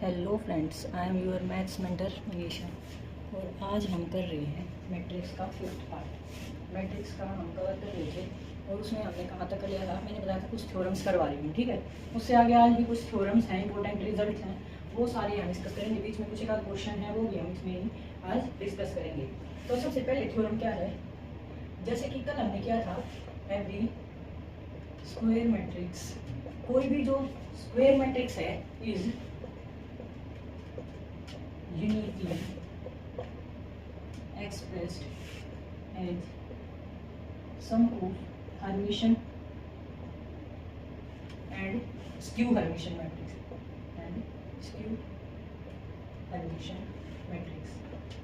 Hello friends, I am your maths mentor Manisha और आज हम कर रहे हैं मैट्रिक्स का फिफ्थ पार्ट। मैट्रिक्स का हम कवर कर रहे थे और उसमें हमने कहाँ तक कर लिया था। मैंने बताया था कुछ थ्योरम्स करवा रही हूँ, ठीक है। उससे आगे आज भी कुछ थ्योरम्स हैं, इंपॉर्टेंट रिजल्ट हैं, वो सारे हम डिस्कस करेंगे। बीच में कुछ एक आध क्वेश्चन है, वो भी हम इसमें आज डिस्कस करेंगे। तो सबसे पहले थ्योरम क्या है, जैसे कि कल हमने किया था, एवरी स्क्वायर मैट्रिक्स, कोई भी जो स्क्वायर मैट्रिक्स है is uniquely expressed as sum of Hermitian and skew Hermitian matrix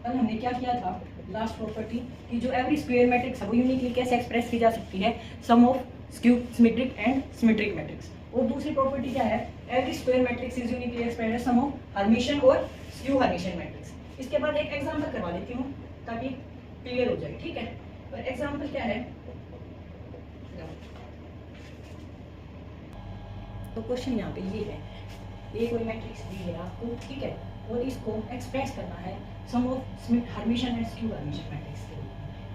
कल हमने क्या किया था, लास्ट प्रॉपर्टी कि जो एवरी स्क्वायर मैट्रिक्स है वो यूनिकली कैसे एक्सप्रेस की जा सकती है, sum of skew symmetric and symmetric matrix. और दूसरी प्रॉपर्टी क्या है, every square matrix is uniquely expressed as sum of Hermitian और स्क्यू हर्मिशियन मैट्रिक्स। इसके बाद एक एग्जांपल करवा देती हूँ ताकि क्लियर हो जाए, ठीक है। और एग्जांपल क्या है, तो क्वेश्चन यहाँ पे ये है, ये कोई मैट्रिक्स दी है आपको, ठीक है, और इसको एक्सप्रेस करना है sum of Hermitian and skew Hermitian matrix के लिए,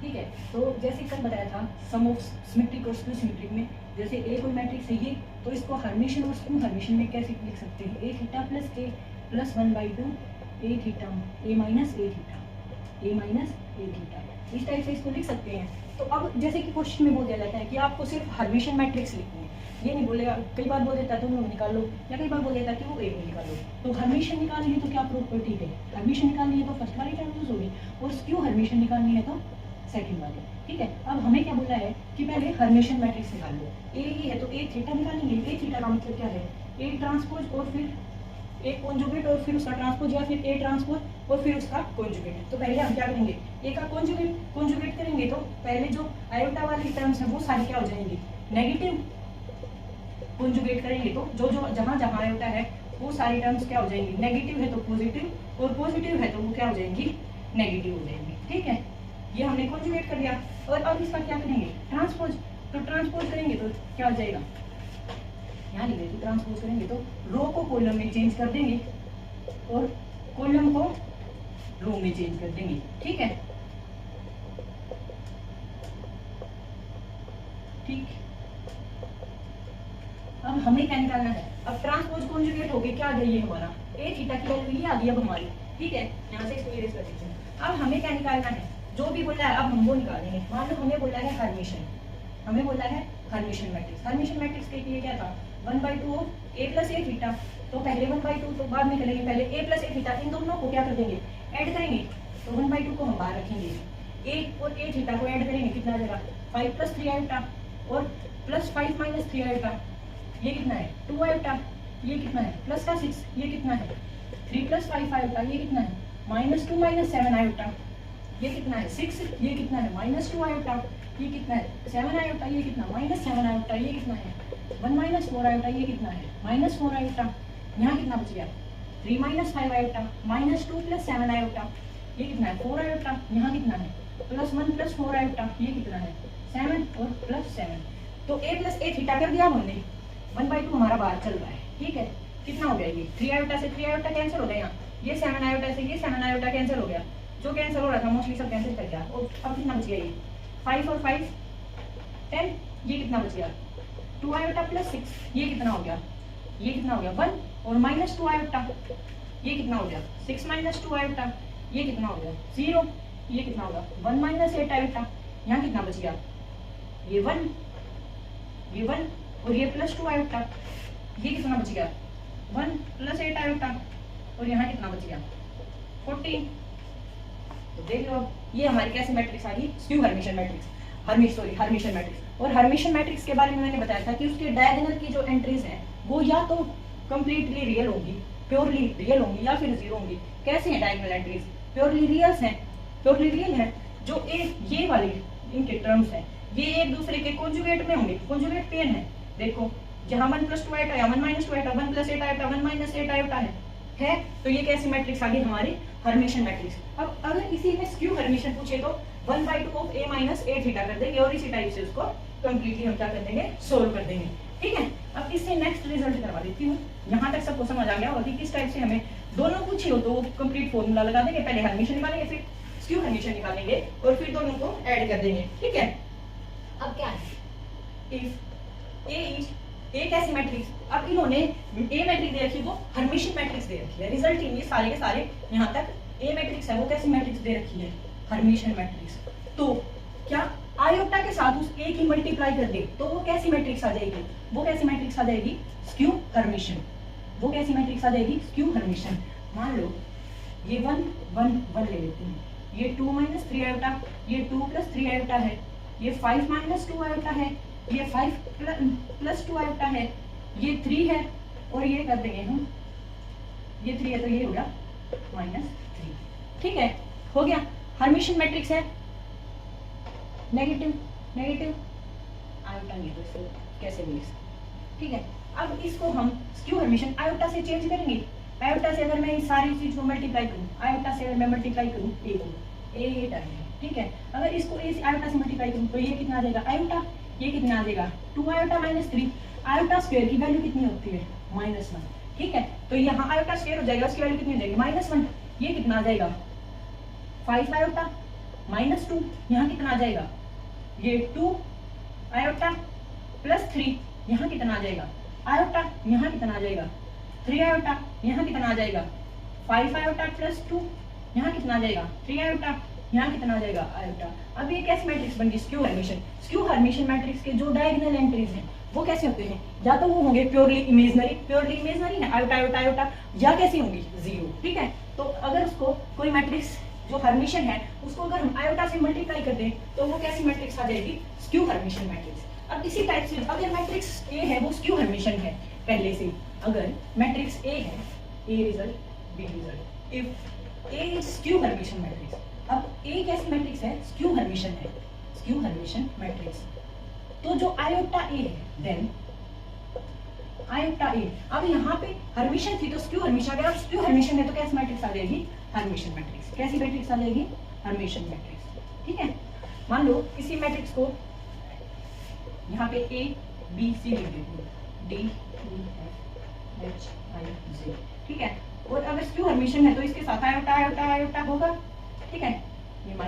ठीक है। तो जैसे कल बताया था, सम ऑफ सिमेट्रिक और स्क्यू सिमेट्रिक में जैसे ए कोई मैट्रिक्स है ये, तो इसको हर्मिशियन और स्क्यू हर्मिशियन में कैसे लिख सकते हैं, ए थीटा प्लस ए प्लस 1/2 ए थीटा ए माइनस ए थीटा ए माइनस ए थीटा, इस टाइप से इसको लिख सकते हैं। तो अब जैसे कि क्वेश्चन में बोल दिया जाता है कि आपको सिर्फ हर्मिशियन मैट्रिक्स लिखनी है, ये नहीं बोलेगा, कई बार बोल देता है तो वो निकाल लो, या कई बार बोल देता है कि वो ए को निकाल लो। तो हर्मिशियन निकालनी है तो क्या प्रॉपर्टी है, हर्मिशियन निकालनी है तो फर्स्ट वाली टर्म यूज होगी, और स्क्यू हर्मिशियन निकालनी है तो सेकंड वाली, ठीक है। अब हमें क्या बोला है कि पहले हर्मिशियन मैट्रिक्स निकाल लो। ए ये है तो ए थीटा निकालेंगे, ए थीटा का मतलब क्या है, ए ट्रांसपोज और फिर ए कॉन्जुगेट और फिर उसका ट्रांसपोज, या फिर ए ट्रांसपोज और फिर उसका कॉन्जुगेट। तो पहले हम क्या करेंगे, ए का कॉन्जुगेट करेंगे, तो पहले जो आयोटा वाली टर्म्स है वो सारी क्या हो जाएंगी, नेगेटिव। कॉन्जुगेट करेंगे तो जो जो जहाँ जहाँ आयोटा है वो सारी टर्म्स क्या हो जाएंगी, नेगेटिव है तो पॉजिटिव, और पॉजिटिव है तो वो क्या हो जाएंगी, नेगेटिव हो जाएंगी, ठीक है। ये हमने कॉन्जुगेट कर दिया। और अब इसका क्या करेंगे, ट्रांसपोज। तो ट्रांसपोज करेंगे तो क्या हो जाएगा, यहाँ लिख देते, ट्रांसपोज करेंगे तो रो को कॉलम में चेंज कर देंगे और कॉलम को रो में चेंज कर देंगे, ठीक है, ठीक। अब हमें क्या निकालना है, अब ट्रांसपोज कॉन्जुगेट हो गए, क्या आ गया ये हमारा ए थीटा की वैल्यू ये आ गई अब हमारी, ठीक है। यहाँ से इसको इरेज कर दीजिए। अब हमें क्या निकालना है, जो भी बोला है अब हम वो निकालेंगे। मान लो हमें बोला है हर्मिशियन, हमें बोला है हर्मिशियन मैट्रिक्स। हर्मिशियन मैट्रिक्स के लिए क्या था, 1/2 of A plus A theta. तो पहले 1/2 तो बाद में करेंगे, पहले ए प्लस ए थीटा, इन दोनों को क्या कर देंगे, ऐड करेंगे। तो 1/2 को हम बाहर रखेंगे, ए और ए थीटा को ऐड करेंगे, कितना आ जाएगा 5 + 3 आयोटा और प्लस 5 - 3 आयोटा, ये कितना है 2 आयोटा, ये कितना है प्लस का 6, ये कितना है 3 + 5 आयोटा, ये कितना है -2 - 7 आयोटा, ये कितना है 6, ये कितना है -2 आयोटा, ये कितना है 7 आयोटा, ये कितना -7 आयोटा, ये कितना है 1 - 4 आयोटा, ये कितना है -4 आयोटा, यहाँ कितना बच गया 3 - 5 आयोटा, -2 + 7 आयोटा, ये कितना है 4 आयोटा, यहाँ कितना है +1 + 4 आयोटा, ये कितना है 7 और +7। तो a + a थीटा कर दिया हमने, 1/2 हमारा बाहर चल रहा है, ठीक है। कितना हो गया, ये 3 आयोटा से 3 आयोटा कैंसिल हो गया, यहाँ ये 7 आयोटा से ये 7 आयोटा कैंसिल हो गया, जो कैंसिल हो रहा था मोस्टली सब कैंसिल कर गया। और अब कितना बच गया, ये 5 और 5 10, ये कितना बच गया 2 आयोटा + 6, ये कितना हो गया, ये कितना हो गया 1 और -2 आयोटा, ये कितना हो गया 6 - 2 आयोटा, ये कितना हो गया 0, ये कितना होगा 1 - 8 आयोटा, यहाँ कितना बच गया ये 1, ये 1 और ये +2 आयोटा, ये कितना बच गया 1 + 8 आयोटा, और यहाँ कितना बच गया 14। तो देख लो ये हमारी कैसी मैट्रिक्स आ गई, skew Hermitian matrix, Hermitian matrix. और हर्मिशियन मैट्रिक्स के बारे में मैंने बताया था कि उसके डायगोनल की जो एंट्रीज हैं वो या तो कंप्लीटली रियल होंगी, प्योरली रियल होंगी, या फिर जीरो होंगी। कैसे हैं डायगोनल एंट्रीज, प्योरली रियल्स हैं, प्योरली रियल है। जो ये वाली इनके टर्म्स हैं ये एक दूसरे के कॉन्जुगेट में होंगे, कॉन्जुगेट पेयर है। देखो जहाँ 1 + 2 आयोटा या 1 - 2 आयोटा, 1 + 8 आयोटा 1 - 8 आयोटा है। तो ये कैसी मैट्रिक्स आ गई हमारी, हर्मिशियन मैट्रिक्स। अब अगर इसी में स्क्यू हर्मिशियन पूछे तो 1/2 ऑफ a - a थीटा कर देंगे और इसी टाइप से उसको कंप्लीटली हम क्या कर देंगे, सोल्व कर देंगे। ठीक है, अब इससे नेक्स्ट रिजल्ट करवा देती हूँ। यहाँ तक सबको समझ आ गया होगा कि किस टाइप से हमें दोनों पूछे हो तो वो कंप्लीट फॉर्मूला लगा देंगे, पहले हर्मिशन निकालेंगे फिर स्क्यू हर्मिशन निकालेंगे और फिर दोनों को ऐड कर देंगे। ठीक है, अब क्या है, इफ ए इज एक ऐसी मैट्रिक्स, अब इन्होंने ए मैट्रिक्स दे रखी है वो हर्मिशन मैट्रिक्स दे रखी है, रिजल्ट ये सारे के सारे यहाँ तक ए मैट्रिक्स है वो कैसी मैट्रिक्स दे रखी है, हर्मिशन मैट्रिक्स। तो क्या आयोटा के साथ उस ए की मल्टीप्लाई कर दे तो वो कैसी मैट्रिक्स आ जाएगी, वो कैसी मैट्रिक्स आ जाएगी, स्क्यू हर्मिशन। वो कैसी मैट्रिक्स आ जाएगी, स्क्यू हर्मिशन। मान लो ये 1 1 1 ले लेते हैं, ये 2 - 3 आयोटा, ये 2 + 3 आयोटा है, ये 5 - 2 आयोटा है, ये 5 + 2 आयोटा है, ये 3 है और ये कर देंगे हम, ये 3 है तो ये होगा -3। ठीक है, हो गया। हर्मिशन मैट्रिक्स है नेगेटिव नेगेटिव आयोटा नहीं तो इसको कैसे भी लिख सकते। ठीक है, अब इसको हम स्क्यू हर्मिशन आयोटा से चेंज करेंगे। आयोटा से अगर मैं इस सारी चीज को मल्टीप्लाई करूं, आयोटा से अगर मैं मल्टीप्लाई करूं ए को, ए टाइम, ठीक है, अगर इसको ए आयोटा से मल्टीप्लाई करूं तो ये कितना आ जाएगा आयोटा, ये कितना आ जाएगा 2 आयोटा -3। आयोटा स्क्वायर की वैल्यू कितनी होती है, -1। ठीक है, तो यहाँ आयोटा स्क्वायर हो जाएगा, उसकी वैल्यू कितनी हो जाएगी -1। ये कितना आ जाएगा 5 आयोटा -2, यहाँ कितना आ जाएगा, ये 2 आयोटा +3, यहाँ कितना आ जाएगा आयोटा, यहाँ कितना आ जाएगा 3 आयोटा, यहाँ कितना आ जाएगा 5 आयोटा +2, यहाँ कितना आ जाएगा 3 आयोटा, यहाँ कितना आ जाएगा आयोटा। अब ये कैसी मैट्रिक्स बन गई, skew Hermitian. Skew Hermitian matrix के जो डायगोनल एंट्रीज हैं वो कैसे होते हैं, या तो वो होंगे प्योरली इमेजिनरी है आयोटा आयोटा आयोटा, या कैसी होंगी 0। ठीक है, तो अगर उसको कोई मैट्रिक्स जो हर्मिशन है उसको अगर हम आयोटा से मल्टीप्लाई कर दें तो वो कैसी मैट्रिक्स आ जाएगी, स्क्यू हर्मिशन मैट्रिक्स। अब इसी टाइप से अगर मैट्रिक्स ए है वो स्क्यू हर्मिशन है पहले से, अगर मैट्रिक्स ए है, a result B result, if A is skew Hermitian matrix. अब ए कैसी मैट्रिक्स है, स्क्यू हर्मिशन है, स्क्यू हर्मिशन मैट्रिक्स। तो जो आयोटा ए है, देन आयोटा ए, अब यहाँ पे हर्मिशन थी तो स्क्यू हर्मिशन, अगर आप स्क्यू हर्मिशन है तो कैसी मैट्रिक्स आ जाएगी, हर्मिशन मैट्रिक्स। कैसी मैट्रिक्स आ जाएगी, हर्मिशन मैट्रिक्स। ठीक है, मान लो किसी मैट्रिक्स को यहाँ पे ए बी सी लिख देती हूँ, D E F H I J. ठीक है, और अगर स्क्यू हर्मिशन है तो इसके साथ आयोटा आयोटा आयोटा होगा। ठीक है, ये -b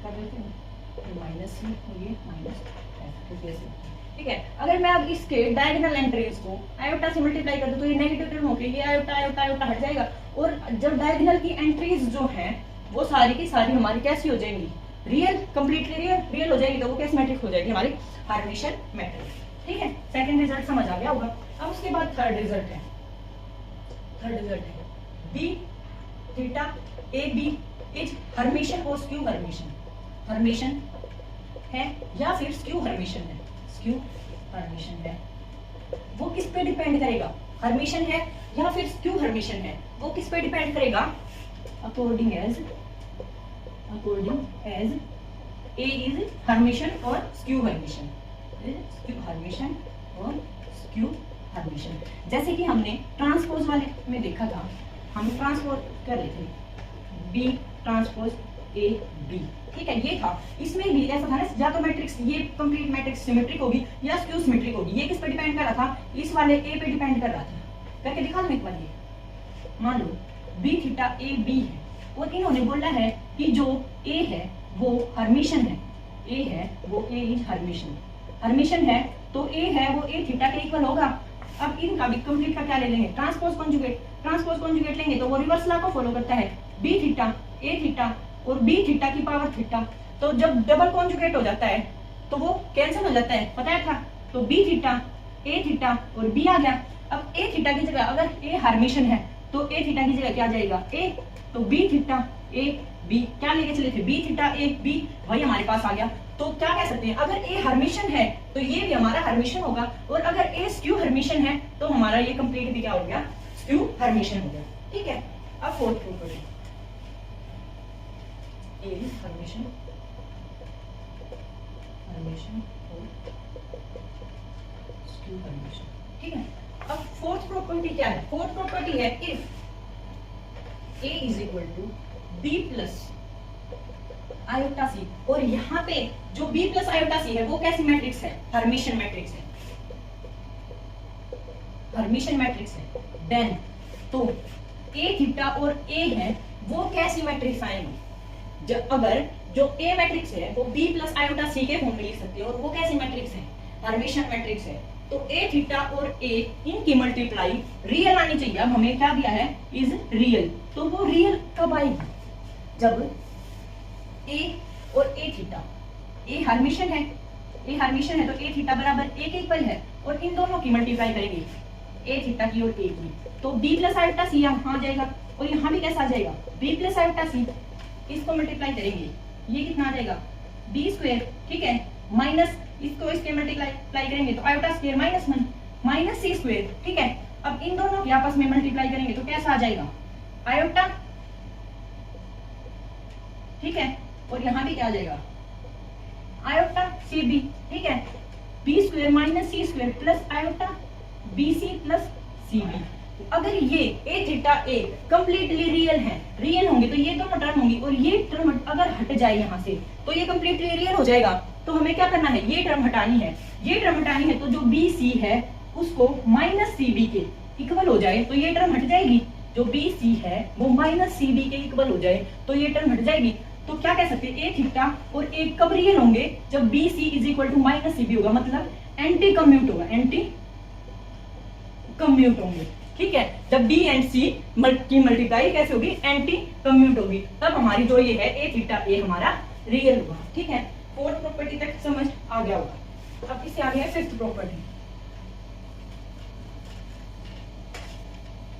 कर देते हैं, ये -c और ये -f। ठीक है, अगर मैं अब इसके डायगोनल एंट्रीज को आयोटा से मल्टीप्लाई कर दूं तो ये नेगेटिव टर्म होके ये आयोटा आयोटा आयोटा हट जाएगा, और जब डायगोनल की एंट्रीज जो हैं वो सारी की सारी हमारी कैसी हो जाएंगी, रियल, कंप्लीटली रियल हो जाएगी, तो वो कैसी मैट्रिक्स हो जाएगी, हमारी हर्मिशन मैट्रिक्स। ठीक है, सेकंड रिजल्ट समझ आ गया होगा। अब उसके बाद थर्ड रिजल्ट है, थर्ड रिजल्ट है B theta A B is Hermitian और स्क्यू हर्मिशन। हर्मिशन है या फिर स्क्यू हर्मिशन है, स्क्यू हर्मिशन है। वो किस पे डिपेंड करेगा, हर्मिशन है या फिर स्क्यू हर्मिशन है, वो किस पे डिपेंड करेगा, according as A is Hermitian और स्क्यू हर्मिशन, स्क्यू हर्मिशन और स्क्यू हर्मिशन। जैसे कि हमने ट्रांसपोज वाले में देखा था, हम ट्रांसपोज कर रहे थे बी ट्रांसपोज ए बी। ठीक है, ये था, इसमें भी ऐसा था ना, या तो मैट्रिक्स ये कंप्लीट मैट्रिक्स सिमेट्रिक होगी या स्क्यू सिमेट्रिक होगी। ये किस पे डिपेंड कर रहा था, इस वाले ए पे डिपेंड कर रहा था। करके दिखा दूं एक बार, ये मान लो बी थीटा ए बी है और इन्होंने बोला है कि जो ए है वो हर्मिशन है, ए है वो ए इज हर्मिशन, हर्मिशन है तो ए है वो ए थीटा के इक्वल होगा। अब इनका भी कंप्लीट का क्या ले लेंगे, ट्रांसपोज कॉन्जुगेट। ट्रांसपोज कॉन्जुगेट लेंगे तो वो रिवर्स लॉ को फॉलो करता है, बी थीटा ए थीटा और बी थीटा की पावर थीटा। तो जब डबल कॉन्जुगेट हो जाता है तो वो कैंसिल हो जाता है, पता था। तो बी थीटा ए थीटा और बी आ गया। अब ए थीटा की जगह अगर ए हर्मिशन है तो ए थीटा की जगह क्या जाएगा, ए, तो बी थीटा ए बी क्या लेके चले थे, बी थीटा ए बी, वही हमारे पास आ गया। तो क्या कह सकते हैं, अगर ए हर्मिशन है तो ये भी हमारा हर्मिशन होगा, और अगर ए स्क्यू हर्मिशन है तो हमारा ये कंप्लीट भी क्या हो गया, स्क्यू हर्मिशन हो गया। ठीक है, अब fourth property, A is Hermitian, Hermitian और स्क्यू हर्मिशन। ठीक है, अब फोर्थ प्रॉपर्टी क्या है, फोर्थ प्रॉपर्टी है if A is equal to B plus iota C, और यहाँ पे जो बी प्लस आयोटा सी है वो कैसी मैट्रिक्स है, हर्मिशन मैट्रिक्स है। हर्मिशियन मैट्रिक्स है देन तो ए थीटा और ए है वो कैसी मैट्रिक्स आएंगे? जब अगर जो ए मैट्रिक्स है वो बी प्लस आयोटा सी के फॉर्म में लिख सकते हैं और वो कैसी मैट्रिक्स है? हर्मिशियन मैट्रिक्स है। तो ए थीटा और ए इनकी मल्टीप्लाई रियल आनी चाहिए। अब हमें क्या दिया है? Is real. तो वो रियल कब आएगी? जब ए और ए थीटा, ए हर्मिशियन है, ए हर्मिशियन है तो ए थीटा बराबर ए के इक्वल है और इन दोनों की मल्टीप्लाई करेंगे ए थीटा की और ए की, तो बी प्लस आयोटा सी यहाँ आ जाएगा और यहाँ भी कैसा आ जाएगा? बी प्लस आयोटा सी। इसको मल्टीप्लाई करेंगे, ये कितना आ जाएगा? बी स्क्वायर, ठीक है, माइनस इसको इसके मल्टीप्लाई करेंगे तो iota square minus 1 minus C square, ठीक है। अब इन दोनों की आपस में मल्टीप्लाई करेंगे तो कैसा आ जाएगा? आयोटा, ठीक है, और यहाँ भी क्या आ जाएगा? आयोटा सी बी, ठीक है, B square minus C square plus iota B C plus C B. अगर ये A theta A completely real है, रियल होंगे तो ये दोनों टर्म होंगी और ये टर्म अगर हट जाए यहाँ से तो ये कंप्लीटली रियल हो जाएगा। तो हमें क्या करना है? ये टर्म हटानी है, ये टर्म हटानी है तो जो बी सी है उसको माइनस सी बी के इक्वल हो जाए तो ये टर्म हट जाएगी। जो बी सी है वो माइनस सी बी के इक्वल हो जाए तो ये टर्म हट जाएगी। तो क्या कह सकते हैं? ए थीटा और ए कब रियल होंगे? जब B C is equal to minus C B होगा, मतलब एंटी कम्यूट होगा, एंटी कम्यूट होंगे, ठीक है। जब बी एंड सी की मल्टीप्लाई कैसे होगी? एंटी कम्यूट होगी, तब हमारी जो ये है ए थीटा ए हमारा रियल होगा, ठीक है। फोर्थ प्रॉपर्टी तक समझ आ गया होगा। अब इससे आगे है फिफ्थ प्रॉपर्टी।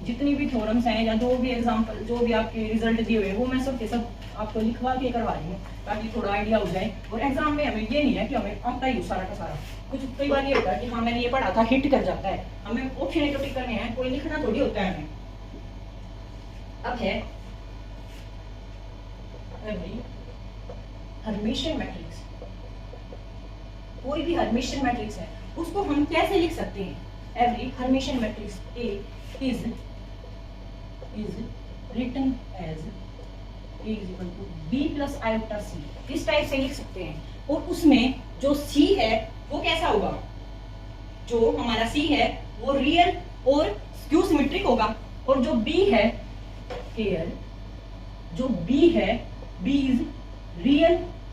जितनी भी थ्योरम्स हैं या जो भी एग्जांपल, जो भी आपके रिजल्ट दिए हुए वो मैं सब के सब आपको लिखवा के करवा रही हूँ ताकि थोड़ा आइडिया हो जाए। और एग्जाम में हमें ये नहीं है कि हमें आता ही सारा का सारा, कुछ कई बार ये होता है कि हाँ मैंने ये पढ़ा था, हिट कर जाता है, हमें ऑप्शन तो टिक करने हैं, कोई लिखना थोड़ी होता है हमें। अब है हर्मिशियन मैट्रिक्स। कोई भी हर्मिशियन मैट्रिक्स है उसको हम कैसे लिख सकते हैं? Every Hermitian matrix A is written as A is equal to B plus iota C, इस टाइप से लिख सकते हैं। और उसमें जो C है वो कैसा होगा? जो हमारा C है वो रियल और स्क्यू सिमेट्रिक होगा, और जो B है केयर, जो B है B इज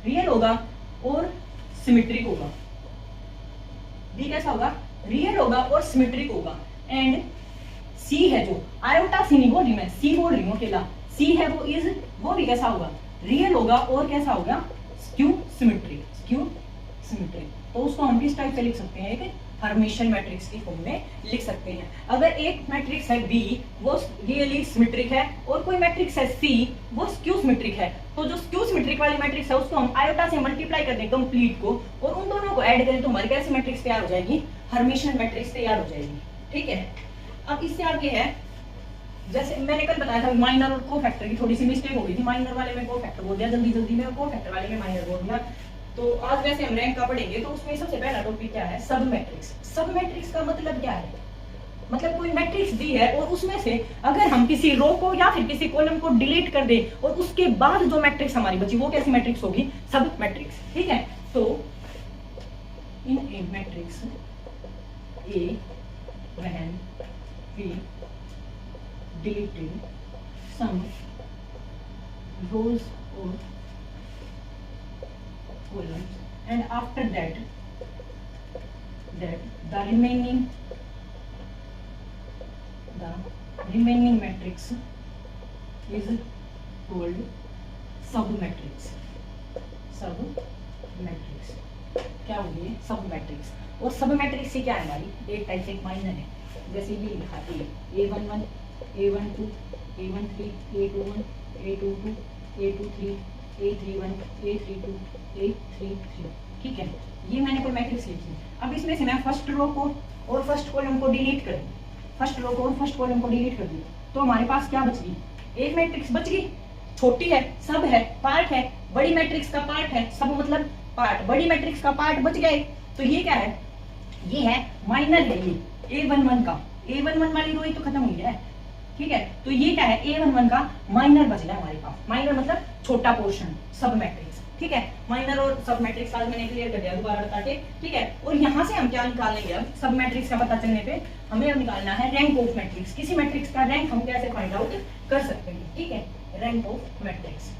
रियल होगा और सिमेट्रिक होगा। B कैसा होगा? रियल होगा और सिमेट्रिक होगा। एंड C है जो आयोटा C नहीं बोल रही मैं, C बोल रही हूँ अकेला, C है वो भी कैसा होगा? रियल होगा और कैसा होगा? Skew symmetric, skew symmetric. तो उसको हम किस टाइप से लिख सकते हैं? एक हर्मिशियन मैट्रिक्स की फॉर्म में लिख सकते हैं। अगर एक मैट्रिक्स है B वो रियली सिमेट्रिक है और कोई मैट्रिक्स है C वो स्क्यू सिमेट्रिक है, तो जो स्क्यू सिमेट्रिक वाली मैट्रिक्स है उसको हम आयोटा से मल्टीप्लाई कर दें कंप्लीट को और उन दोनों को ऐड करें तो हमारी कैसी मैट्रिक्स तैयार हो जाएगी? हर्मिशियन मैट्रिक्स तैयार हो जाएगी, ठीक है। अब इससे आगे है, जैसे मैंने कल बताया था माइनर और कोफैक्टर की थोड़ी सी मिस्टेक हो गई थी, माइनर वाले में कोफैक्टर बोल दिया जल्दी में, कोफैक्टर वाले में माइनर बोल दिया। तो आज वैसे हम रैंक का पढ़ेंगे तो उसमें सबसे पहला टॉपिक क्या है? सब मैट्रिक्स। सब मैट्रिक्स का मतलब क्या है? मतलब कोई मैट्रिक्स दी है और उसमें से अगर हम किसी रो को या फिर किसी कॉलम को डिलीट कर दें और उसके बाद जो मैट्रिक्स हमारी बची वो कैसी मैट्रिक्स होगी? सब मैट्रिक्स, ठीक है। तो in A matrix A when we deleted some rows or columns and after that the remaining matrix is called sub matrix। क्या हो गई? सब मैट्रिक्स। और सब मैट्रिक्स से क्या है हमारी? एक टाइप से एक माइनर है, जैसे ये लिखा है A11 A12 A13 A21 A22 A23 A31 A32 A33, ठीक है। ये मैंने कोई मैट्रिक्स लिखी। अब इसमें से मैं फर्स्ट रो को और फर्स्ट कॉलम को डिलीट कर दूं, फर्स्ट रो को और फर्स्ट कॉलम को डिलीट कर दूं तो हमारे पास क्या बच गई? एक मैट्रिक्स बच गई, छोटी है, सब है, पार्ट है। बड़ी मैट्रिक्स का पार्ट है, सब मतलब पार्ट, बड़ी मैट्रिक्स का पार्ट बच गए। तो ये क्या है? ये है माइनर है, ये A11 का, A11 वाली रो ही तो खत्म हुई है, ठीक है। तो ये क्या है? A11 का माइनर बच गया हमारे पास। माइनर मतलब छोटा पोर्शन, सब मैट्रिक्स, ठीक है, माइनर और सब मैट्रिक्स आज मैंने क्लियर कर दिया दोबारा बता के, ठीक है। और यहाँ से हम क्या निकालेंगे, अब सब मैट्रिक्स का पता चलने पे हमें अब निकालना है रैंक ऑफ मैट्रिक्स। किसी मैट्रिक्स का रैंक हम कैसे फाइंड आउट कर सकते हैं, ठीक है, rank of matrix,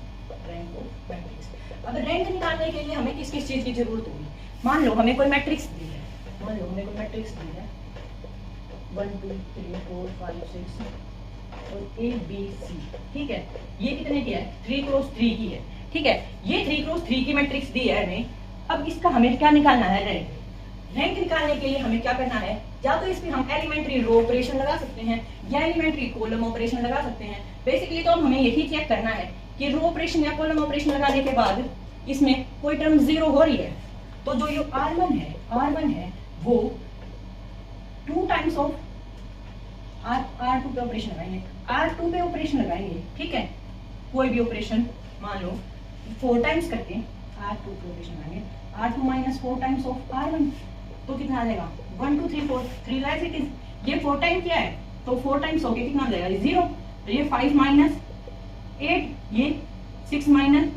rank of matrix. अब रैंक निकालने के लिए हमें किस किस चीज की जरूरत होगी। मान लो हमें कोई मैट्रिक्स दी है, मान लो हमें कोई मैट्रिक्स दी है 1 2 3 4 5 6 और A B C, ठीक है। ये कितने की है, 3 क्रॉस 3 की है, ठीक है। ये 3 क्रॉस 3 की मैट्रिक्स दी है हमें। अब इसका हमें क्या निकालना है, रैंक। रैंक निकालने के लिए हमें क्या करना है, या तो इसमें हम एलिमेंट्री रो ऑपरेशन लगा सकते हैं या एलिमेंट्री कॉलम ऑपरेशन लगा सकते हैं। बेसिकली तो हमें यही चेक करना है कि रो ऑपरेशन या कॉलम ऑपरेशन लगाने के बाद इसमें कोई टर्म 0 हो रही है, तो जो ये R1 है वो 2 टाइम्स ऑफ R2 पे ऑपरेशन लगाएंगे, R2 पे ऑपरेशन लगाएंगे, ठीक है। कोई भी ऑपरेशन मान लो 4 टाइम्स करके R2 पे ऑपरेशन लगाएंगे, R2 minus 4 times of R1, तो कितना आ जाएगा 1 2 3 4 3 लाइक इट इज। ये 4 टाइम क्या है, तो 4 टाइम्स होके कितना आ जाएगा 0। तो ये 5 माइनस 8, ये 6 माइनस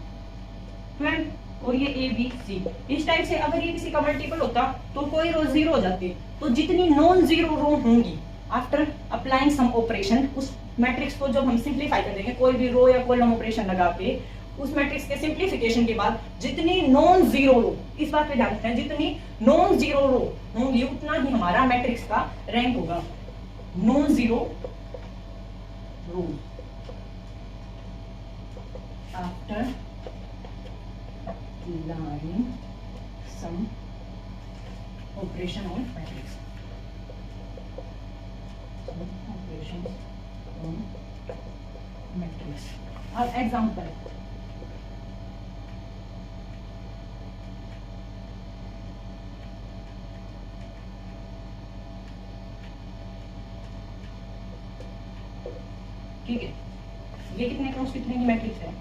12 और ये A B C। इस टाइप से अगर ये किसी का मल्टीपल होता तो कोई रो 0 हो जाती। तो जितनी नॉन जीरो रो होंगी आफ्टर अप्लाइंग सम ऑपरेशन, उस मैट्रिक्स को जब हम सिंप्लीफाई कर देंगे कोई भी रो या कॉलम ऑपरेशन लगा के, उस मैट्रिक्स के सिंप्लीफिकेशन के बाद जितनी नॉन जीरो रो, इस बात पे ध्यान रखते हैं, जितनी नॉन जीरो रो होंगी उतना ही हमारा मैट्रिक्स का रैंक होगा। Non zero row after applying some operation on matrix, some operations on matrix। अब एग्जांपल, ठीक है, ये कितने क्रॉस कितने की मैट्रिक्स है,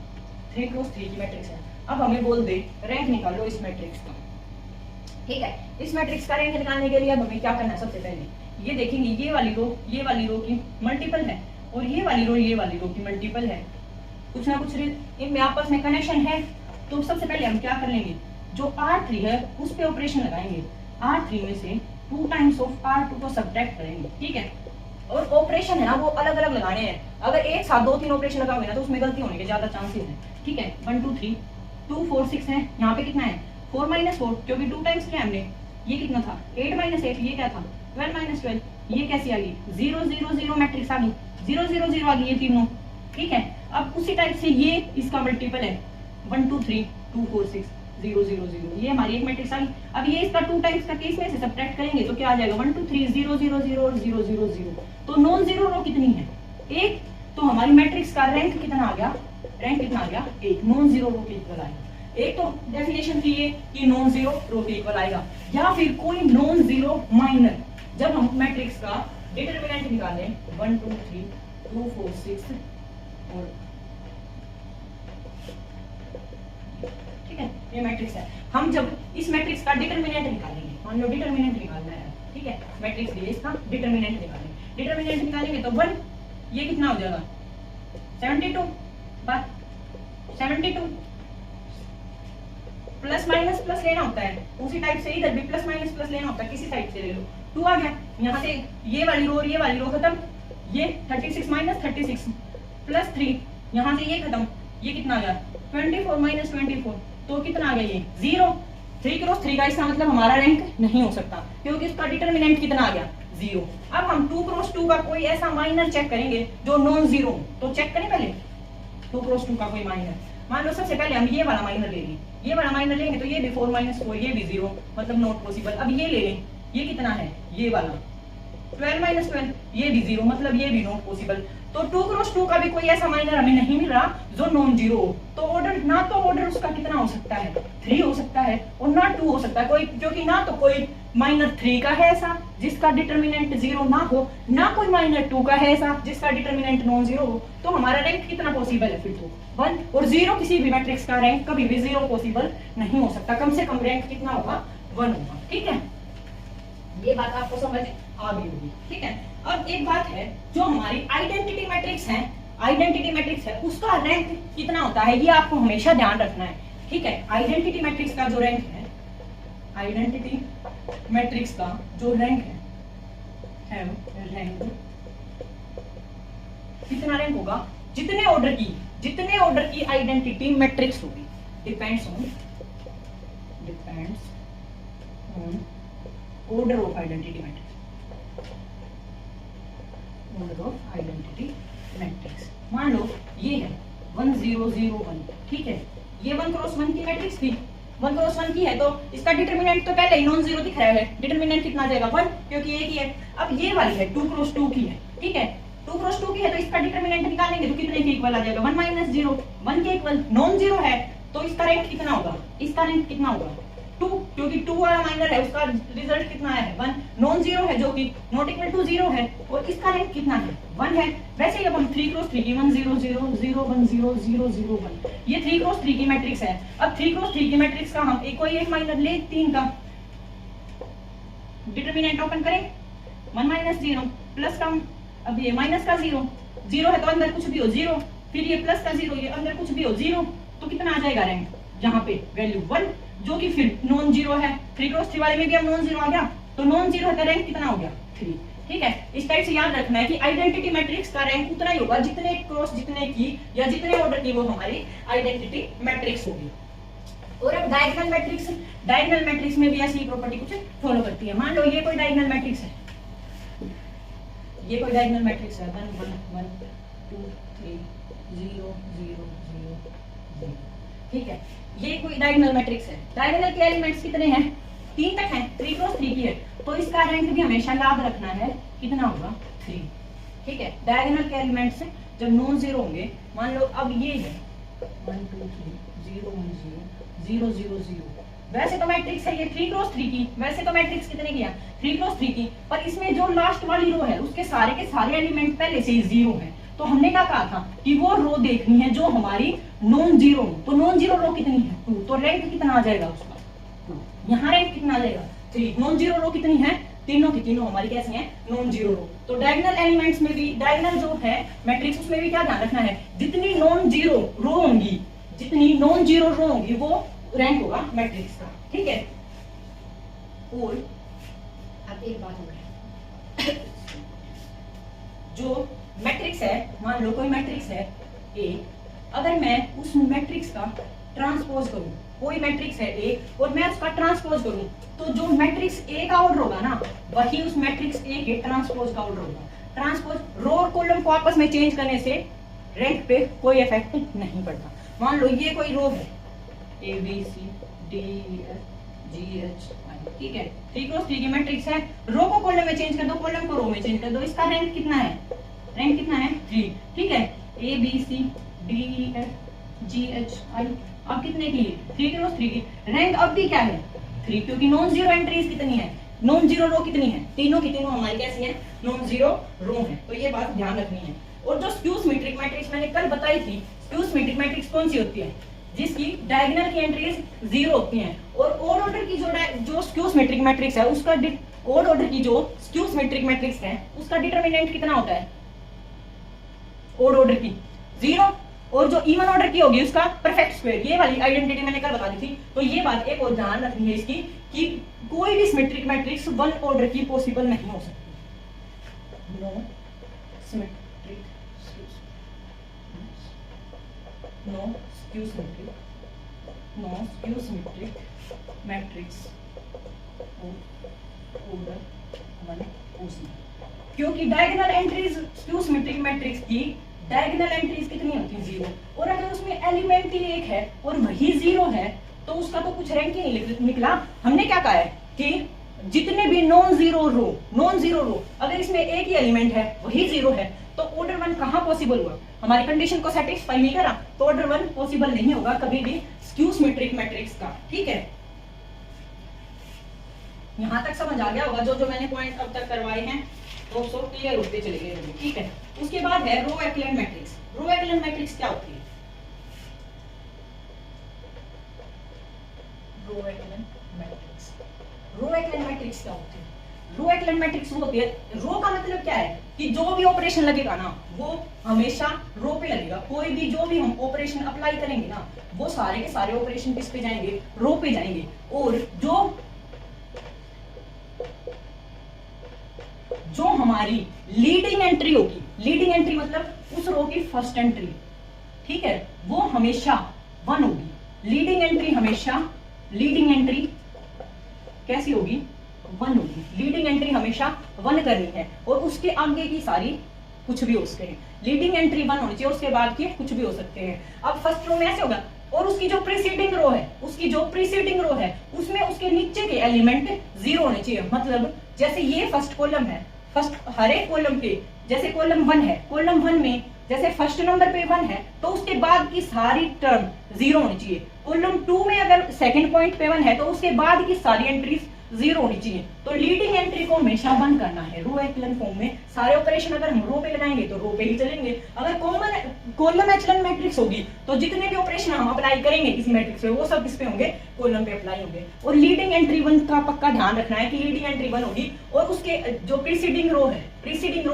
3 क्रॉस 3 की मैट्रिक्स है। अब हमें बोल दे रैंक निकालो इस मैट्रिक्स का, ठीक है। इस मैट्रिक्स का रैंक निकालने के लिए अब हमें क्या करना है, सबसे पहले ये देखेंगे ये वाली रो की मल्टीपल है और ये वाली रो की मल्टीपल है, कुछ ना कुछ इनमें आपस में कनेक्शन है। तो सबसे पहले हम क्या कर लेंगे, जो R3 है उस पे ऑपरेशन लगाएंगे, R3 में से 2 टाइम्स ऑफ R2 को सब्ट्रैक्ट करेंगे, ठीक है। और ऑपरेशन है ना वो अलग अलग लगाने हैं, अगर एक साथ 2 3 ऑपरेशन लगाओगे ना तो उसमें गलती होने के ज्यादा चांसेस हैं, ठीक है। 1 2 3 2 4 6 है, यहाँ पे कितना है 4 माइनस 4, क्योंकि 2 टाइम्स किया हमने, ये कितना था 8 माइनस 8, ये क्या था 12 माइनस 12, ये कैसी आ गई 0 0 0 मैट्रिक्स आ गई, 0 0 0 आ गई ये तीनों, ठीक है। अब उसी टाइप से ये इसका मल्टीपल है 1 2 3 2 4 6 0 0 0, ये हमारी एक मैट्रिक्स आ गई। अब ये इसका 2 टाइम्स करके इसमें से सब्ट्रैक्ट करेंगे तो क्या आ जाएगा 1 2 3 0 0 0 और 0 0 0। तो नॉन जीरो रो कितनी है, एक। तो हमारी मैट्रिक्स का रैंक कितना आ गया, रैंक कितना आ गया, एक। नॉन जीरो रो के इक्वल आएगा, एक तो डेफिनेशन थी ये कि नॉन जीरो रो के इक्वल आएगा, या फिर कोई नॉन जीरो माइनर। जब हम मैट्रिक्स का डिटरमिनेंट निकालें 1 2 3 2 4 6 और, ठीक है, ये मैट्रिक्स है। हम जब इस मैट्रिक्स का डिटरमिनेंट निकालेंगे, मान लो डिटरमिनेंट निकालना है, ठीक है, मैट्रिक्स दिए इसका डिटरमिनेंट निकालेंगे, डिटरमिनेंट निकालेंगे तो 1, ये कितना हो जाएगा 72 बात 72, प्लस माइनस प्लस लेना होता है, उसी टाइप से इधर भी प्लस माइनस प्लस लेना होता है, किसी साइड से ले लो। 2 आ गया, यहाँ से ये वाली रो और ये वाली रो खत्म, ये 36 माइनस 36 प्लस 3, यहाँ से ये खत्म, ये कितना आ गया 24 माइनस 24, तो कितना आ गया ये 0। 3 क्रॉस 3 का इसका मतलब हमारा रैंक नहीं हो सकता, क्योंकि इसका डिटरमिनेंट कितना आ गया 0। अब हम 2 क्रॉस 2 का कोई ऐसा माइनर चेक करेंगे जो नॉन जीरो, तो चेक करें पहले 2 क्रॉस 2 का कोई माइनर। मान लो सबसे पहले हम ये वाला माइनर ले लेंगे, ये वाला माइनर लेंगे तो ये भी 4 माइनस 4, ये भी 0, मतलब नॉट पॉसिबल। अब ये ले लें, ये कितना है ये वाला 12 माइनस 12, ये भी 0, मतलब ये भी नॉट पॉसिबल। तो 2 क्रॉस 2 का भी कोई ऐसा माइनर हमें नहीं मिल रहा जो नॉन जीरो हो। तो ऑर्डर ना तो ऑर्डर उसका कितना हो सकता है 3 हो सकता है, और ना 2 हो सकता है कोई, क्योंकि ना तो कोई माइनर 3 का है ऐसा जिसका डिटरमिनेंट 0 ना हो, ना कोई माइनर 2 का है ऐसा जिसका डिटरमिनेंट नॉन जीरो हो। तो हमारा रैंक कितना पॉसिबल है फिर तो 1, और 0 किसी भी मैट्रिक्स का रैंक कभी भी 0 पॉसिबल नहीं हो सकता, कम से कम रैंक कितना होगा 1 होगा, ठीक है। ये बात आपको समझ आ गई होगी, ठीक है। अब एक बात है, जो हमारी आइडेंटिटी मैट्रिक्स है, आइडेंटिटी मैट्रिक्स है उसका रैंक कितना होता है ये आपको हमेशा ध्यान रखना है, ठीक है। आइडेंटिटी मैट्रिक्स का जो रैंक है, आइडेंटिटी मैट्रिक्स का जो रैंक है रैंक, कितना रैंक होगा? जितने ऑर्डर की आइडेंटिटी मैट्रिक्स होगी, depends on order of identity matrix, order of identity matrix. मान लो ये है 1 0 0 1, ठीक है। ये 1 क्रॉस 1 की मैट्रिक्स थी, 1 क्रॉस 1 की है, तो इसका डिटरमिनेंट तो पहले ही नॉन जीरो दिख रहा है। डिटरमिनेंट कितना आ जाएगा? 1, क्योंकि एक ही है। अब ये वाली है 2 क्रॉस 2 की है, ठीक है। 2 क्रॉस 2 की है, तो इसका डिटरमिनेंट निकालेंगे तो कितने के इक्वल आ जाएगा? 1 माइनस 0, 1 के इक्वल। नॉन जीरो है तो इसका रैंक कितना होगा? इसका रैंक कितना होगा? 2, क्योंकि 2 वाला माइनर है, उसका रिजल्ट कितना है? 1। नॉन जीरो है जो कि नॉट इक्वल टू 0 है, और इसका रैंक कितना है? 1 है। वैसे ही अब हम 3 क्रॉस 3 की 1 0 0 0 1 0 0 0 1, ये 3 क्रॉस 3 की मैट्रिक्स है। अब 3 क्रॉस 3 की मैट्रिक्स का हम कोई एक माइनर ले, 3 का डिटरमिनेंट ओपन करें, 1 माइनस 0 प्लस का, अब ये माइनस का 0 0 है तो अंदर कुछ भी हो 0, फिर ये प्लस का 0, ये अंदर कुछ भी हो 0, तो कितना आ जाएगा रैंक? यहाँ पे वैल्यू 1, जो कि फिर नॉन जीरो है। 3 क्रॉस 3 वाले में भी अब नॉन जीरो आ गया, तो नॉन जीरो है तो रैंक कितना हो गया? 3, ठीक है। इस टाइप से याद रखना है कि आइडेंटिटी मैट्रिक्स का रैंक उतना ही होगा जितने क्रॉस जितने की या जितने ऑर्डर की वो हमारी आइडेंटिटी मैट्रिक्स होगी। और अब डायगोनल मैट्रिक्स में भी ऐसी प्रॉपर्टी कुछ फॉलो करती है। मान लो ये कोई डायगोनल मैट्रिक्स है, ये कोई डायगोनल मैट्रिक्स है 1 1 1 2 3 0 0 0 0, ठीक है। ये कोई डायगोनल मैट्रिक्स है। डायगोनल के एलिमेंट्स कितने हैं? 3 तक हैं, 3 क्रॉस 3 की है, तो इसका रैंक भी हमेशा याद रखना है, कितना होगा? 3, ठीक है। डायगोनल के एलिमेंट्स जब नॉन जीरो होंगे, मान लो अब ये है 1 2 3 0 1 0 0 0 0, वैसे तो मैट्रिक्स है ये 3 क्रॉस 3 की, वैसे तो मैट्रिक्स कितने की है? 3 क्रॉस 3 की, पर इसमें जो लास्ट वाली रो है उसके सारे के सारे एलिमेंट पहले से ही 0 है। तो हमने क्या कहा था कि वो रो देखनी है जो हमारी नॉन जीरो, तो नॉन जीरो रो कितनी है? 2, तो रैंक कितना आ जाएगा उसका? 2। यहाँ रैंक कितना आ जाएगा? 3। नॉन जीरो रो कितनी है? तीनों की तीनों हमारी कैसी हैं? नॉन जीरो रो। तो डायगोनल एलिमेंट्स में भी, डायगोनल जो है मैट्रिक्स, उसमें भी क्या ध्यान रखना है? जितनी नॉन जीरो रो होंगी, जितनी नॉन जीरो रो होंगी वो रैंक होगा मैट्रिक्स का, ठीक है। और अब एक बात हो गई, जो मैट्रिक्स है, मान लो कोई मैट्रिक्स है ए, अगर मैं उस मैट्रिक्स का ट्रांसपोज करूं, कोई मैट्रिक्स है ए और मैं उसका ट्रांसपोज करूं, तो जो मैट्रिक्स ए का ऑर्डर होगा ना, वही उस मैट्रिक्स ए के ट्रांसपोज का ऑर्डर होगा। ट्रांसपोज रो और कॉलम को आपस में चेंज करने से रैंक पे कोई इफेक्ट नहीं पड़ता। मान लो ये कोई रो है A B C D F G H I, ठीक है। 3 क्रॉस 3 की मैट्रिक्स है, रो को कॉलम में चेंज कर दो, कॉलम को रो में चेंज कर दो, इसका रैंक कितना है? रैंक कितना है? 3, ठीक है। A B C D F G H I, अब कितने की? 3 क्रॉस 3 की। रैंक अब भी क्या है? 3, क्योंकि नॉन जीरो एंट्रीज कितनी है? नॉन जीरो रो कितनी है? तीनों की तीनों हमारी कैसी है? नॉन जीरो रो है। तो ये बात ध्यान रखनी है। और जो स्क्यू सिमेट्रिक मैट्रिक्स मैंने कल बताई थी, स्क्यू सिमेट्रिक मैट्रिक्स कौन सी होती है? जिसकी डायगोनल की एंट्रीज 0 होती हैं, और ऑड ऑर्डर की जो स्क्यू सिमेट्रिक मैट्रिक्स है उसका ऑड ऑर्डर की जो स्क्यू सिमेट्रिक मैट्रिक्स है उसका डिटरमिनेंट कितना होता है? ऑड ऑर्डर की 0, और जो इवन ऑर्डर की होगी उसका परफेक्ट स्क्वायर। ये वाली आइडेंटिटी मैंने कल बता दी थी। तो ये बात एक और ध्यान रखनी है इसकी कि कोई भी सिमेट्रिक मैट्रिक्स 1 ऑर्डर की पॉसिबल नहीं हो सकती। No symmetric no skew symmetric matrix order 1 possible, क्योंकि diagonal entries skew symmetric matrix की डायगोनल एंट्रीज कितनी होती है? 0, और अगर उसमें एलिमेंट ही एक है और वही 0 है तो उसका तो कुछ रैंक ही नहीं निकला। हमने क्या कहा है कि जितने भी नॉन जीरो रो अगर इसमें एक ही एलिमेंट है वही 0 है, तो ऑर्डर 1 कहां पॉसिबल हुआ? हमारी कंडीशन को सेटिस्फाई नहीं करा, तो ऑर्डर 1 पॉसिबल नहीं होगा कभी भी स्क्यू सिमेट्रिक मैट्रिक्स का, ठीक है। यहां तक समझ आ गया होगा? जो मैंने पॉइंट अब तक करवाए हैं वो सब क्लियर होते चले गए, ठीक है। उसके बाद है रो एक्लेन मैट्रिक्स। रो एक्लेन मैट्रिक्स क्या होती है? रो एक्लेन मैट्रिक्स क्या होती है? रो एक्लेन मैट्रिक्स वो होती है, रो का मतलब क्या है? कि जो भी ऑपरेशन लगेगा ना वो हमेशा रो पे लगेगा। कोई भी जो भी हम ऑपरेशन अप्लाई करेंगे ना वो सारे के सारे ऑपरेशन किस पे जाएंगे, रो पे जाएंगे। और जो हमारी लीडिंग एंट्री होगी, लीडिंग एंट्री मतलब उस रो की फर्स्ट एंट्री, ठीक है, वो हमेशा 1 होगी। लीडिंग एंट्री हमेशा, लीडिंग एंट्री कैसी होगी, 1 होगी। लीडिंग एंट्री हमेशा 1 करनी है और उसके आगे की सारी कुछ भी हो सकते हैं। लीडिंग एंट्री 1 होनी चाहिए, उसके बाद के कुछ भी हो सकते हैं। अब फर्स्ट रो में ऐसे होगा और उसकी जो प्रीसीडिंग रो है, उसकी जो प्रीसीडिंग रो है उसमें उसके नीचे के एलिमेंट 0 होने चाहिए। मतलब जैसे ये फर्स्ट कॉलम है, फर्स्ट हर एक कॉलम पे जैसे कॉलम 1 है, कॉलम 1 में जैसे फर्स्ट नंबर पे 1 है तो उसके बाद की सारी टर्म 0 होनी चाहिए। कॉलम 2 में अगर सेकंड पॉइंट पे 1 है तो उसके बाद की सारी एंट्रीज 0 होनी चाहिए। तो लीडिंग एंट्री को हमेशा 1 करना है। रो एचलन फॉर्म में सारे ऑपरेशन अगर हम रो पे लगाएंगे तो रो पे ही चलेंगे। अगर कॉलम एचलन मैट्रिक्स होगी तो जितने भी ऑपरेशन हम अप्लाई करेंगे किसी मैट्रिक्स पे वो सब किस पे होंगे, कॉलम पे अप्लाई होंगे। और लीडिंग एंट्री 1 का पक्का ध्यान रखना है कि लीडिंग एंट्री 1 होगी और उसके जो प्रीसीडिंग रो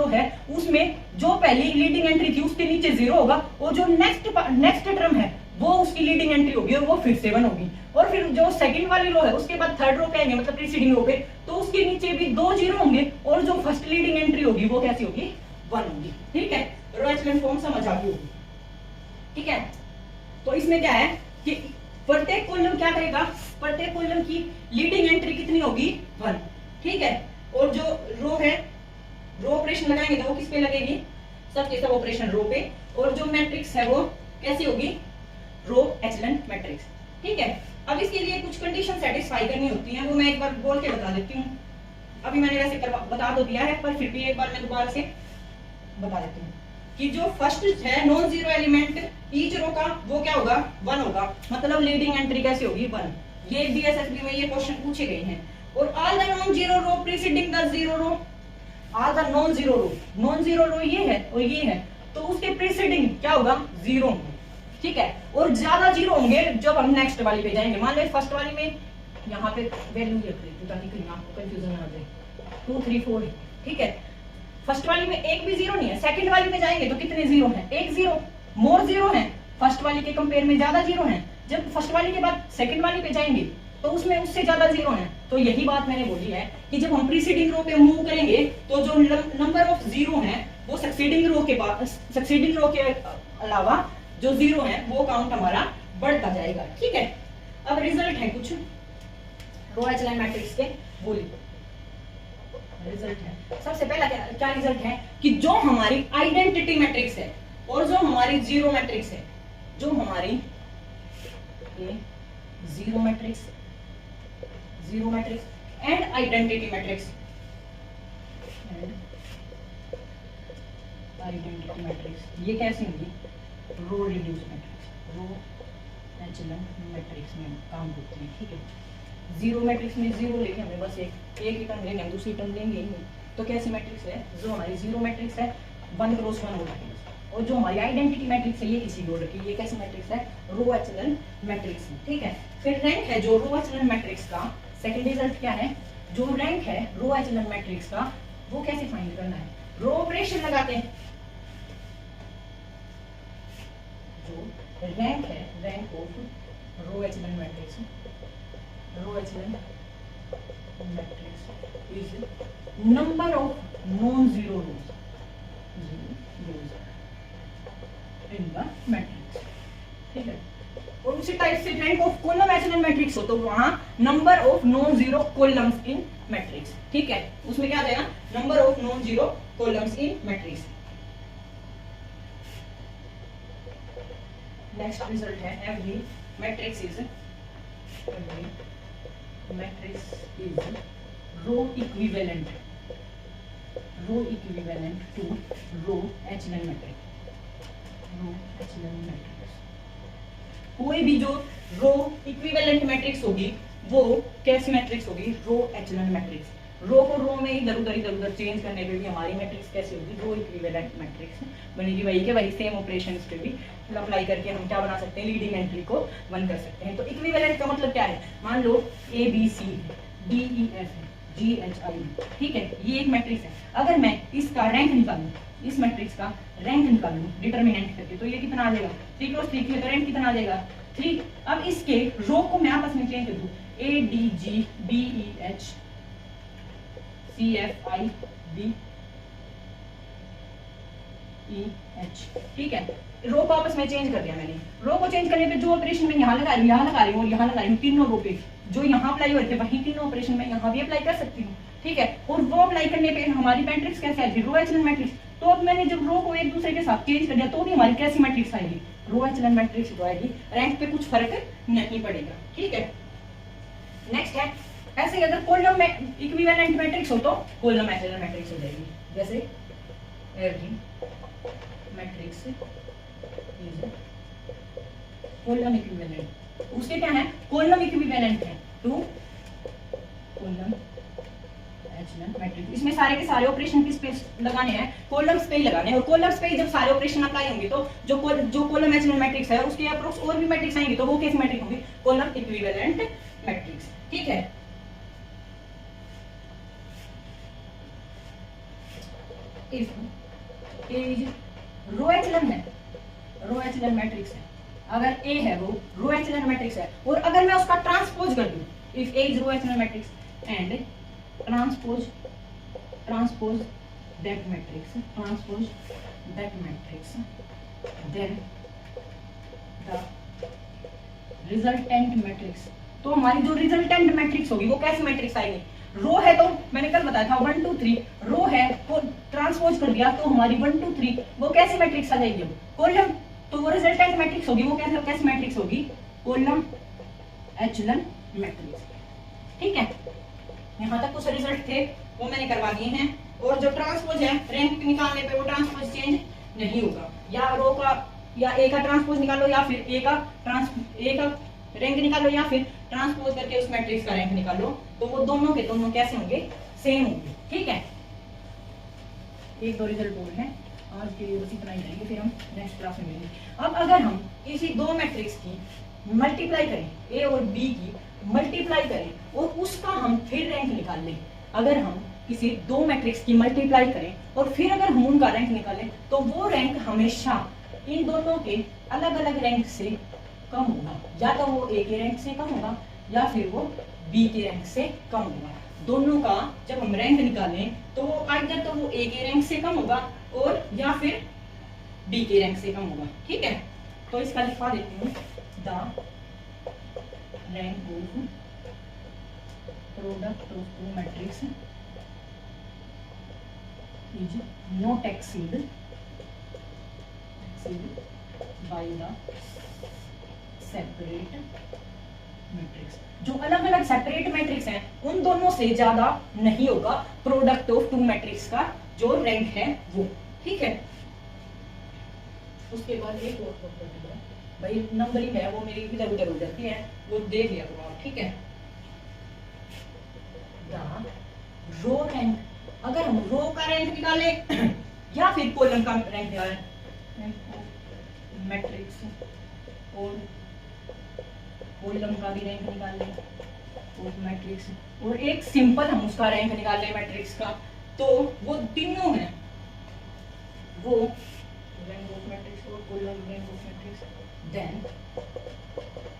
है उसमें जो पहली लीडिंग एंट्री थी उसके नीचे 0 होगा और जो नेक्स्ट टर्म है वो उसकी लीडिंग एंट्री होगी और वो फिर से 1 होगी। और फिर जो सेकंड वाली रो है उसके बाद थर्ड रो पे आएंगे मतलब प्रीसीडिंग रो पे तो उसके नीचे भी 2 0 होंगे और जो फर्स्ट लीडिंग एंट्री होगी वो कैसी होगी, 1 होगी। ठीक है, रो एचलन फॉर्म समझ आ गई होगी। ठीक है, तो इसमें क्या है कि प्रत्येक कॉलम क्या करेगा, प्रत्येक कॉलम की लीडिंग एंट्री कितनी होगी, 1। ठीक है, और जो रो है, रो ऑपरेशन लगाएंगे तो वो किस पे लगेगी, सबके सब ऑपरेशन रो पे। और जो मैट्रिक्स है वो कैसी होगी, रो एचलन मैट्रिक्स। ठीक है, अब इसके लिए कुछ कंडीशन सेटिस्फाई करनी होती हैं, वो मैं एक बार बोल के बता देती हूँ। अभी मैंने वैसे बता तो दिया है पर फिर भी एक बार मैं दोबारा से बता देती हूँ कि जो फर्स्ट है non zero element each row का वो क्या होगा, 1 होगा। मतलब लीडिंग एंट्री कैसी होगी, 1। ये बीएसएसबी में ये क्वेश्चन पूछे गए हैं। और all the non zero row preceding the zero row, all the non zero row ये है और ये है तो उसके प्रीसीडिंग क्या होगा, 0 होंगे। ठीक है, और ज्यादा 0 होंगे जब हम नेक्स्ट वाली पे जाएंगे। मान लो फर्स्ट वाली में यहाँ पे वैल्यू लिख रही ताकि कहीं आपको कंफ्यूजन ना हो जाए, 2 3 4। ठीक है, फर्स्ट वाली में एक भी 0 नहीं है। सेकंड वाली में जाएंगे तो कितने 0 हैं, 1 0, मोर 0 है। फर्स्ट वाली के कंपेयर में ज्यादा 0 हैं। जब फर्स्ट वाली के बाद सेकंड वाली पे जाएंगे तो उसमें उससे ज्यादा 0 हैं। तो यही बात मैंने बोली है कि जब हम प्रीसीडिंग रो पे मूव करेंगे तो जो नंबर ऑफ 0 हैं वो सक्सीडिंग रो के अलावा जो 0 है वो काउंट हमारा बढ़ता जाएगा। ठीक है, अब रिजल्ट है कुछ रो एचलन मैट्रिक्स के, बोलिए रिजल्ट है। सबसे पहला क्या रिजल्ट है कि जो हमारी आइडेंटिटी मैट्रिक्स है और जो हमारी जीरो मैट्रिक्स है, जो हमारी zero matrix and identity matrix ये कैसी होगी, row reduce matrix, row echelon matrix में काम होती है। ठीक है, जीरो मैट्रिक्स में 0 लेके हमें बस एक ही टर्म लेंगे, हम दूसरी टर्म लेंगे ही नहीं। तो कैसी मैट्रिक्स है, जो हमारी जीरो मैट्रिक्स है 1 क्रॉस 1 होगा। और जो हमारी आइडेंटिटी मैट्रिक्स है ये इसी ऑर्डर की, ये कैसी मैट्रिक्स है, रो एचलन मैट्रिक्स। ठीक है, फिर रैंक है जो रो एचलन मैट्रिक्स का। सेकंड रिजल्ट क्या है, जो रैंक है रो एचलन मैट्रिक्स का वो कैसे फाइंड करना है, रो ऑपरेशन लगाते हैं। जो रैंक है, rank of row echelon matrix, row echelon matrix is number of non zero rows in the matrix. ठीक है, और उसी टाइप से rank of column echelon matrix हो तो वहां number of non zero columns in matrix. ठीक है, उसमें क्या आ जाएगा, number of non zero columns in matrix. Next result है every matrix is row equivalent to row echelon matrix. Row echelon matrix, कोई भी जो रो इक्विवेलेंट मैट्रिक्स होगी वो कैसी मैट्रिक्स होगी, रो एचलन मैट्रिक्स। रो को रो में इधर उधर चेंज करने पे भी हमारी मैट्रिक्स कैसी होगी, रो इक्विवेलेंट मैट्रिक्स बनेगी। वही के वही सेम ऑपरेशंस पे भी अप्लाई करके हम क्या बना सकते हैं, लीडिंग एंट्री को 1 कर सकते हैं। तो इक्विवेलेंट का मतलब क्या है, मान लो A B C D E F है, GHI, ठीक है, ये एक मैट्रिक्स है। अगर मैं इसका रैंक निकालूं, इस मैट्रिक्स का रैंक निकालूं डिटरमिनेंट करके, तो ये कितना आ जाएगा 3 क्रॉस 3 की, तो रैंक कितना आ जाएगा 3। अब इसके रो को मैं आपस में चेंज कर दूं, ADGBEH CFIBEH, ठीक है, रो को आपस में चेंज कर दिया मैंने। रो को चेंज करने पे जो ऑपरेशन मैं यहाँ लगा रही हूँ, यहाँ लगा रही हूँ और यहाँ लगा रही हूँ, तीनों रो पे जो यहाँ अप्लाई हुए थे वही तीनों ऑपरेशन मैं यहाँ भी अप्लाई कर सकती हूँ, ठीक है। और वो अप्लाई करने पे हमारी मैट्रिक्स कैसे आएगी, रो एचलन मैट्रिक्स। तो अब मैंने जब रो को एक दूसरे के साथ चेंज कर दिया तो भी हमारी कैसी मैट्रिक्स आएगी, रो एचलन मैट्रिक्स जो आएगी, रैंक पे कुछ फर्क नहीं पड़ेगा, ठीक है। नेक्स्ट है, ऐसे ही अगर कॉलम में इक्विवेलेंट मैट्रिक्स हो तो कॉलम एचलन मैट्रिक्स हो जाएगी, जैसे every matrix is column equivalent. उसके क्या है, कॉलम इक्विवेलेंट है टू कॉलम एचलन मैट्रिक्स। इसमें सारे के सारे ऑपरेशन किस पे लगाने हैं, कॉलम्स पे ही लगाने हैं। और कॉलम्स पे जब सारे ऑपरेशन अप्लाई होंगे तो जो कॉलम एचलन मैट्रिक्स है उसके अप्रोक्स और भी मैट्रिक्स आएंगे, तो वो कैसी मैट्रिक्स होगी, कॉलम इक्विवेलेंट मैट्रिक्स, ठीक है। इफ A इज रो एचलन है, रो एचलन मैट्रिक्स है, अगर A है वो रो एचलन मैट्रिक्स है, और अगर मैं उसका ट्रांसपोज कर दूं, if A is row echelon matrix and transpose that matrix, then the resultant matrix, तो हमारी जो रिजल्टेंट मैट्रिक्स होगी वो कैसी मैट्रिक्स आएगी, रो है तो मैंने कल बताया था 1 2 3, रो है तो ट्रांसपोज कर दिया तो हमारी 1 2 3 वो कैसी मैट्रिक्स आ जाएगी, कॉलम, तो वो रिजल्टेंट मैट्रिक्स होगी, वो कैसी मैट्रिक्स होगी, कॉलम एचलन मैट्रिक्स, ठीक है। यहाँ तक कुछ रिजल्ट थे वो मैंने करवा दिए हैं, और जो ट्रांसपोज है रैंक निकालने पे वो ट्रांसपोज चेंज नहीं होगा, या रो का या ए का ट्रांसपोज निकालो या फिर ए का रैंक निकालो या फिर ट्रांसपोज करके उस मैट्रिक्स का रैंक निकालो, तो वो दोनों के दोनों कैसे होंगे, सेम होंगे, ठीक है। एक दो रिजल्ट और हैं, आज के लिए बस इतना ही रहेंगे, फिर हम नेक्स्ट क्लास में मिलेंगे। अब अगर हम किसी दो मैट्रिक्स की मल्टीप्लाई करें, ए और बी की मल्टीप्लाई करें और उसका हम फिर रैंक निकाल लें, अगर हम किसी दो मैट्रिक्स की मल्टीप्लाई करें और फिर अगर हम उनका रैंक निकालें तो वो रैंक हमेशा इन दोनों के अलग अलग रैंक से कम होगा, या तो वो ए के रैंक से कम होगा या फिर वो बी के रैंक से कम होगा। दोनों का जब हम रैंक निकालें तो वो आइदर तो वो ए के रैंक से कम होगा और या फिर बी के रैंक से कम होगा, ठीक है। तो इसका लिखवा देती हूँ, the rank of product of two matrix is not exceed by the separate matrix। जो अलग अलग सेपरेट मैट्रिक्स हैं उन दोनों से ज्यादा नहीं होगा प्रोडक्ट ऑफ टू मैट्रिक्स का जो रैंक है वो, ठीक है। उसके बाद एक और प्रॉपर्टी है भाई, नंबरिंग है वो मेरी इधर उधर हो जाती है, वो देख लिया करो आप, ठीक है। द रो रैंक, अगर हम रो का रैंक निकाले या फिर कॉलम का रैंक निकाले, मैट्रिक्स और कॉलम का भी रैंक निकाल लें और मैट्रिक्स, और एक सिंपल हम उसका रैंक निकाल लें मैट्रिक्स का, तो वो तीनों हैं, वो रैंक ऑफ मैट्रिक्स और column rank of matrix, then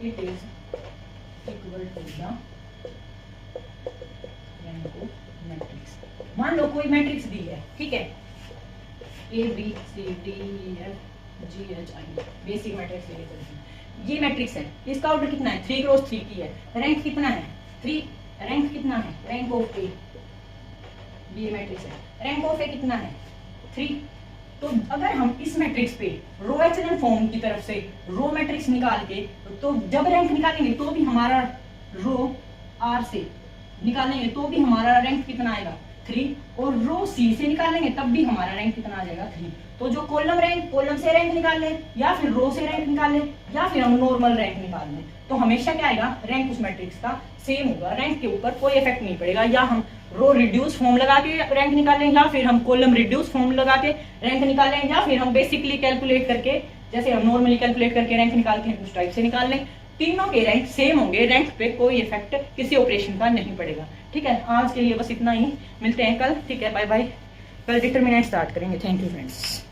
it is equal to the rank of matrix. मान लो कोई मैट्रिक्स दी है, ठीक है, A B C D E F G H I, basic matrix ले लेते हैं। ये मैट्रिक्स है, इसका ऑर्डर कितना है, 3 क्रॉस 3 की है, रैंक कितना है 3, रैंक कितना है, रैंक ऑफ ए, ये मैट्रिक्स है, रैंक ऑफ ए कितना है 3। तो अगर हम इस मैट्रिक्स पे रो एचलन फॉर्म की तरफ से रो मैट्रिक्स निकाल के, तो जब रैंक निकालेंगे तो भी हमारा रो आर से निकालेंगे तो भी हमारा रैंक कितना आएगा 3, और रो सी से निकालेंगे तब भी हमारा रैंक कितना आ जाएगा 3। तो जो कॉलम से रैंक निकाल लें या फिर रो से रैंक निकाल लें या फिर हम नॉर्मल रैंक निकाल लें, तो हमेशा क्या आएगा, रैंक उस मैट्रिक्स का सेम होगा, रैंक के ऊपर कोई इफेक्ट नहीं पड़ेगा। या हम रो रिड्यूस फॉर्म लगा के रैंक निकालें या फिर हम कॉलम रिड्यूस फॉर्म लगा के रैंक निकालें या फिर हम बेसिकली कैलकुलेट करके, जैसे हम नॉर्मली कैलकुलेट करके रैंक निकालते हैं उस टाइप से निकाल लें, तीनों के रैंक सेम होंगे, रैंक पे कोई इफेक्ट किसी ऑपरेशन का नहीं पड़ेगा। ठीक है, आज के लिए बस इतना ही, मिलते हैं कल। ठीक है, बाय बाय। कल डिटरमिनेंट स्टार्ट करेंगे। Thank you friends.